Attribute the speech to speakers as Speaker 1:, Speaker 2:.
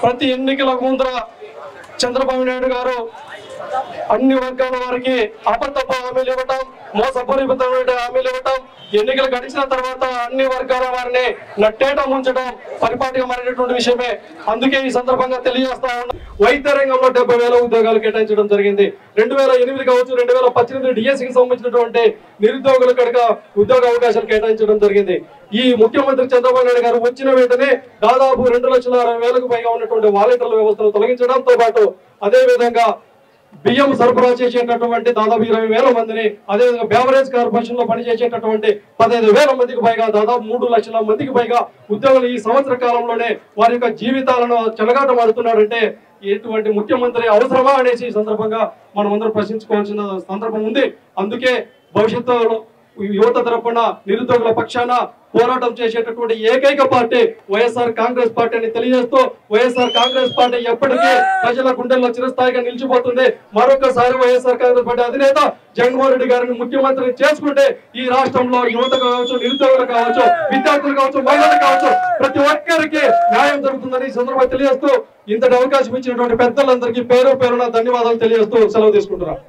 Speaker 1: ప్రతి ఎన్నికల ముందర చంద్రబాబు నాయుడు గారు అన్ని వర్గాల వారికి అబద్ధపు హామీలు ఇవ్వటం, మోసపూరితమైన హామీలు ఇవ్వటం, ఎన్నికలు గడిచిన తర్వాత అన్ని వర్గాల వారిని నట్టేట ముంచడం పరిపాటిగా మారినటువంటి విషయమే. అందుకే ఈ సందర్భంగా తెలియజేస్తా ఉన్నాం. వైద్య రంగంలో 70,000 ఉద్యోగాలు కేటాయించడం జరిగింది. 2008 కావచ్చు, 2018 డిఎస్సికి సంబంధించినటువంటి నిరుద్యోగుల కనుక ఉద్యోగ అవకాశాలు కేటాయించడం జరిగింది. ఈ ముఖ్యమంత్రి చంద్రబాబు నాయుడు గారు వచ్చిన వెంటనే దాదాపు 2,60,000కు పైగా ఉన్నటువంటి వాలంటీర్ల వ్యవస్థను తొలగించడంతో పాటు అదే విధంగా బియ్యం సరఫరా చేసేటటువంటి దాదాపు 20,000 మందిని, అదేవిధంగా బేవరేజ్ కార్పొరేషన్ లో పనిచేసేటటువంటి 15,000 మందికి పైగా దాదాపు 3 లక్షల మందికి పైగా ఉద్యోగులు ఈ సంవత్సర కాలంలోనే వారి యొక్క జీవితాలను చెలగాటమాడుతున్నారంటే ఎటువంటి ముఖ్యమంత్రి అవసరమా అనేసి ఈ సందర్భంగా మనం అందరూ ప్రశ్నించుకోవాల్సిన సందర్భం ఉంది. అందుకే భవిష్యత్తులో యువత తరపున నిరుద్యోగుల పక్షాన పోరాటం చేసేటటువంటి ఏకైక పార్టీ వైఎస్ఆర్ కాంగ్రెస్ పార్టీ అని తెలియజేస్తూ, వైఎస్ఆర్ కాంగ్రెస్ పార్టీ ఎప్పటికీ ప్రజల గుండెల్లో చిరస్థాయిగా నిలిచిపోతుంది. మరొకసారి వైఎస్ఆర్ కాంగ్రెస్ పార్టీ అధినేత జగన్మోహన్ రెడ్డి గారిని ముఖ్యమంత్రిని చేసుకుంటే ఈ రాష్ట్రంలో యువత కావచ్చు, నిరుద్యోగులు కావచ్చు, విద్యార్థులు కావచ్చు, మహిళలు కావచ్చు, ప్రతి ఒక్కరికి న్యాయం జరుగుతుందని ఈ సందర్భంగా తెలియజేస్తూ ఇంతటి అవకాశం ఇచ్చినటువంటి పెద్దలందరికీ పేరు పేరున ధన్యవాదాలు తెలియజేస్తూ సెలవు తీసుకుంటున్నాం.